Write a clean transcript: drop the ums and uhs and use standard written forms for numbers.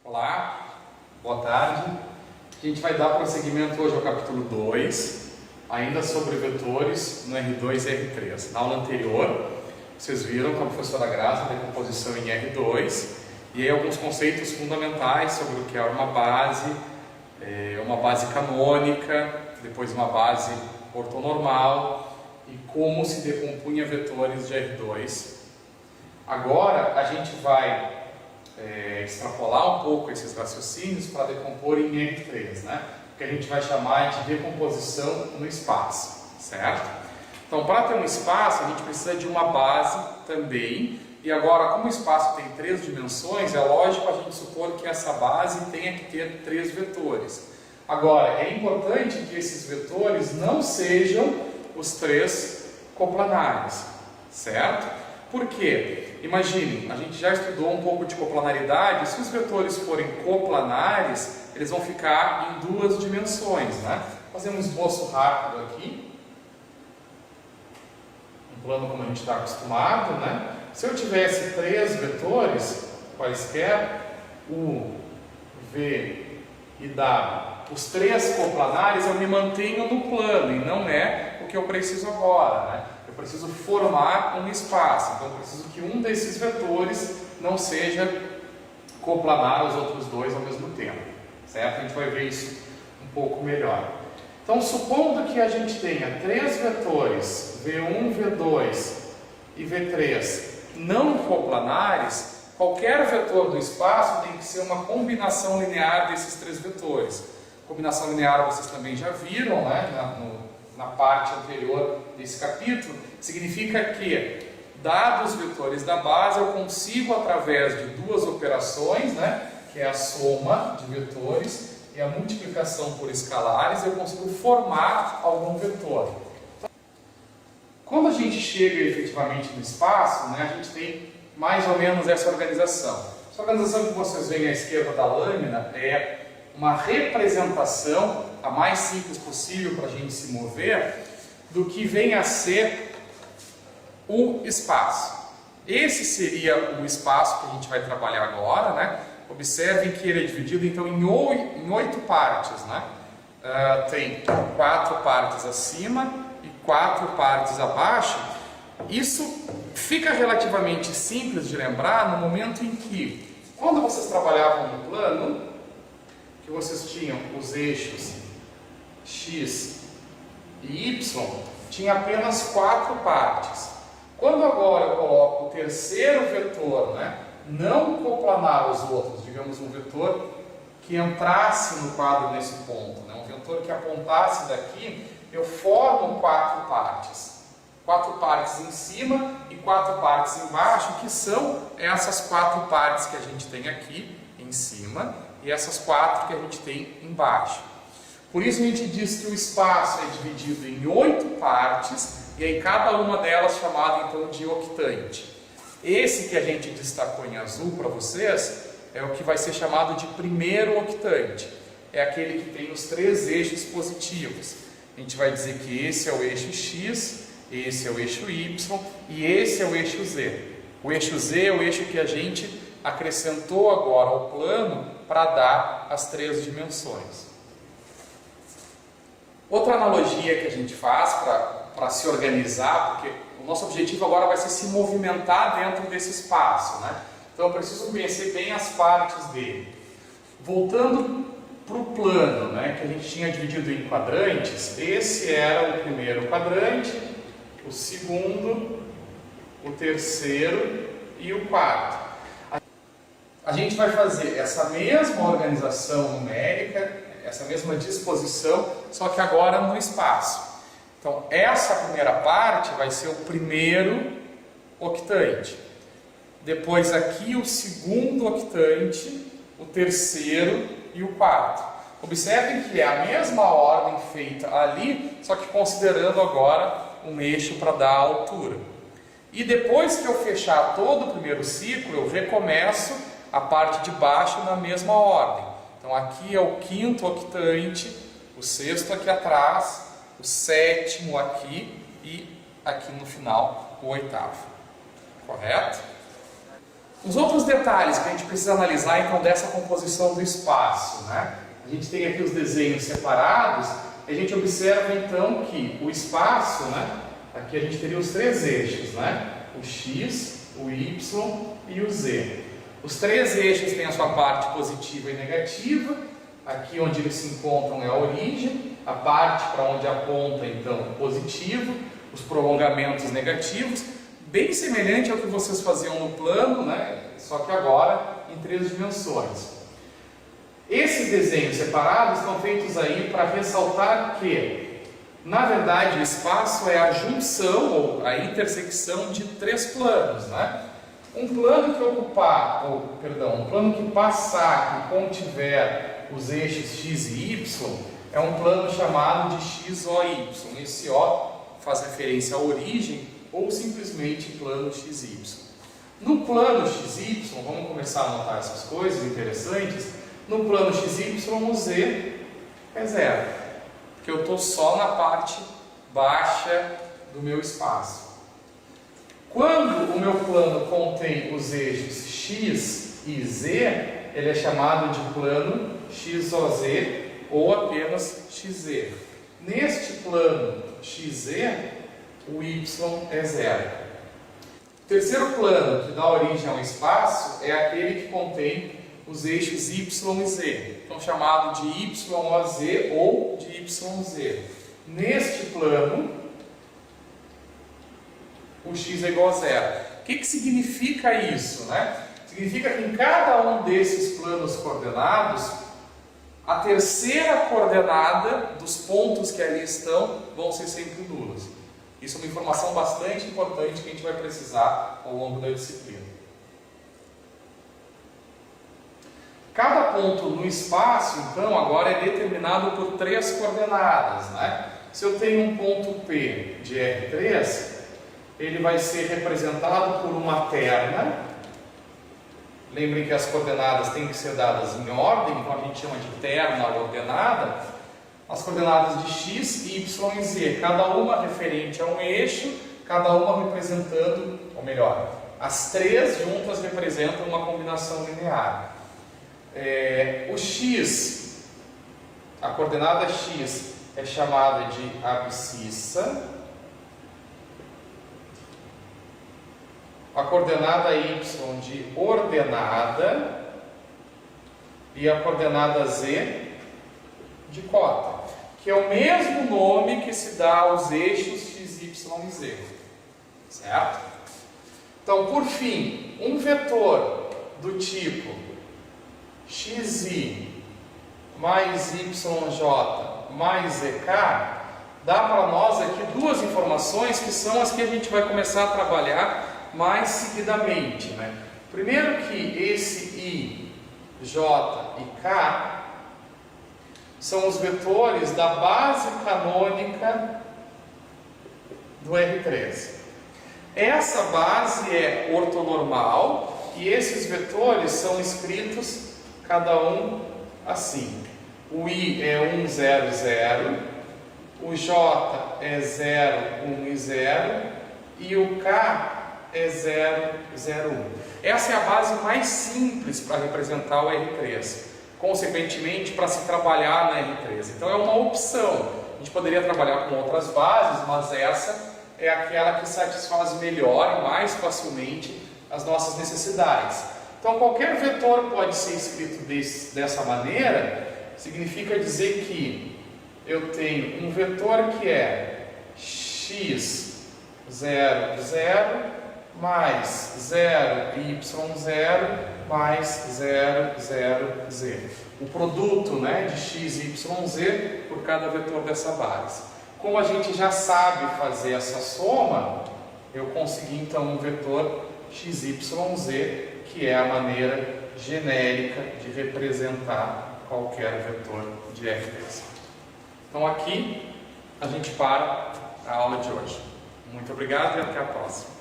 Olá, boa tarde. A gente vai dar prosseguimento hoje ao capítulo 2, ainda sobre vetores no R2 e R3. Na aula anterior, vocês viram com a professora Graça a decomposição em R2 e aí alguns conceitos fundamentais sobre o que é uma base canônica, depois uma base ortonormal e como se decompunha vetores de R2. Agora a gente vai extrapolar um pouco esses raciocínios para decompor em R3, né? Que a gente vai chamar de decomposição no espaço, certo? Então, para ter um espaço, a gente precisa de uma base também. E agora, como o espaço tem 3 dimensões, é lógico a gente supor que essa base tenha que ter 3 vetores. Agora, é importante que esses vetores não sejam os 3 coplanares, certo? Por quê? Imagine, a gente já estudou um pouco de coplanaridade. Se os vetores forem coplanares, eles vão ficar em 2 dimensões, né? Vou fazer um esboço rápido aqui. Um plano como a gente está acostumado, né? Se eu tivesse 3 vetores, quaisquer, U, V e W, os 3 coplanares, eu me mantenho no plano e não é o que eu preciso agora, né? Eu preciso formar um espaço, então eu preciso que um desses vetores não seja coplanar aos outros 2 ao mesmo tempo, certo? A gente vai ver isso um pouco melhor. Então, supondo que a gente tenha 3 vetores, V1, V2 e V3, não coplanares, qualquer vetor do espaço tem que ser uma combinação linear desses 3 vetores. Combinação linear vocês também já viram, né, na parte anterior desse capítulo. Significa que, dados os vetores da base, eu consigo, através de 2 operações, né, que é a soma de vetores e a multiplicação por escalares, eu consigo formar algum vetor. Quando a gente chega efetivamente no espaço, né, a gente tem mais ou menos essa organização. Essa organização que vocês veem à esquerda da lâmina é uma representação, a mais simples possível para a gente se mover, do que vem a ser o espaço. Esse seria o espaço que a gente vai trabalhar agora, né? Observem que ele é dividido então em 8 partes, né? Tem 4 partes acima e 4 partes abaixo. Isso fica relativamente simples de lembrar no momento em que, quando vocês trabalhavam no plano, que vocês tinham os eixos X e Y, tinha apenas 4 partes. Quando agora eu coloco o terceiro vetor, né, não coplanar aos outros, digamos um vetor que entrasse no quadro nesse ponto, né, um vetor que apontasse daqui, eu formo 4 partes. 4 partes em cima e 4 partes embaixo, que são essas 4 partes que a gente tem aqui em cima e essas 4 que a gente tem embaixo. Por isso a gente diz que o espaço é dividido em 8 partes e aí cada uma delas chamada então de octante. Esse que a gente destacou em azul para vocês é o que vai ser chamado de primeiro octante. É aquele que tem os 3 eixos positivos. A gente vai dizer que esse é o eixo X, esse é o eixo Y e esse é o eixo Z. O eixo Z é o eixo que a gente acrescentou agora ao plano para dar as 3 dimensões. Outra analogia que a gente faz para se organizar, porque o nosso objetivo agora vai ser se movimentar dentro desse espaço, né? Então eu preciso conhecer bem as partes dele. Voltando para o plano, né, que a gente tinha dividido em quadrantes, esse era o primeiro quadrante, o segundo, o terceiro e o quarto. A gente vai fazer essa mesma organização numérica, essa mesma disposição, só que agora no espaço. Então, essa primeira parte vai ser o primeiro octante. Depois aqui o segundo octante, o terceiro e o quarto. Observem que é a mesma ordem feita ali, só que considerando agora um eixo para dar a altura. E depois que eu fechar todo o primeiro ciclo, eu recomeço a parte de baixo na mesma ordem. Então aqui é o quinto octante, o sexto aqui atrás, o sétimo aqui e aqui no final o oitavo. Correto? Os outros detalhes que a gente precisa analisar então dessa composição do espaço, né? A gente tem aqui os desenhos separados, e a gente observa então que o espaço, né? Aqui a gente teria os três eixos, né? O X, o Y e o Z. Os três eixos têm a sua parte positiva e negativa. Aqui onde eles se encontram é a origem, a parte para onde aponta então positivo, os prolongamentos negativos, bem semelhante ao que vocês faziam no plano, né? Só que agora em 3 dimensões. Esses desenhos separados estão feitos aí para ressaltar que, na verdade, o espaço é a junção ou a intersecção de 3 planos, né? Um plano que um plano que passar, que contiver os eixos x e y, é um plano chamado de XOY. Esse O faz referência à origem ou simplesmente plano XY. No plano XY, vamos começar a notar essas coisas interessantes. No plano XY, o Z é 0, porque eu estou só na parte baixa do meu espaço. Quando o meu plano contém os eixos X e Z, ele é chamado de plano XOZ ou apenas XZ. Neste plano XZ, o Y é 0. O terceiro plano que dá origem ao espaço é aquele que contém os eixos Y e Z, então chamado de YOZ ou de YZ. Neste plano, o x é igual a 0. O que significa isso, né? Significa que em cada um desses planos coordenados, a terceira coordenada dos pontos que ali estão vão ser sempre nulas. Isso é uma informação bastante importante que a gente vai precisar ao longo da disciplina. Cada ponto no espaço, então, agora é determinado por 3 coordenadas, né? Se eu tenho um ponto P de R3, ele vai ser representado por uma terna. Lembrem que as coordenadas têm que ser dadas em ordem, então a gente chama de terna ordenada. As coordenadas de x, y e z, cada uma referente a um eixo, cada uma representando, ou melhor, as 3 juntas representam uma combinação linear. O x, a coordenada x é chamada de abscissa. A coordenada y de ordenada e a coordenada z de cota, que é o mesmo nome que se dá aos eixos x, y e z, certo? Então, por fim, um vetor do tipo xi mais yj mais zk dá para nós aqui 2 informações que são as que a gente vai começar a trabalhar mais seguidamente, né? Primeiro que esse I, J e K são os vetores da base canônica do R3. Essa base é ortonormal e esses vetores são escritos cada um assim. O I é 1, 0, 0, o J é 0, 1 e 0 e o K é 0, 0, 1. Essa é a base mais simples para representar o R3, consequentemente para se trabalhar na R3. Então é uma opção. A gente poderia trabalhar com outras bases, mas essa é aquela que satisfaz melhor e mais facilmente as nossas necessidades. Então qualquer vetor pode ser escrito dessa maneira. Significa dizer que eu tenho um vetor que é x, 0, 0 mais 0, y0 mais 0, 0, z. O produto, né, de x, y, z por cada vetor dessa base. Como a gente já sabe fazer essa soma, eu consegui então um vetor x, y, z, que é a maneira genérica de representar qualquer vetor de R3. Então aqui a gente para a aula de hoje. Muito obrigado e até a próxima.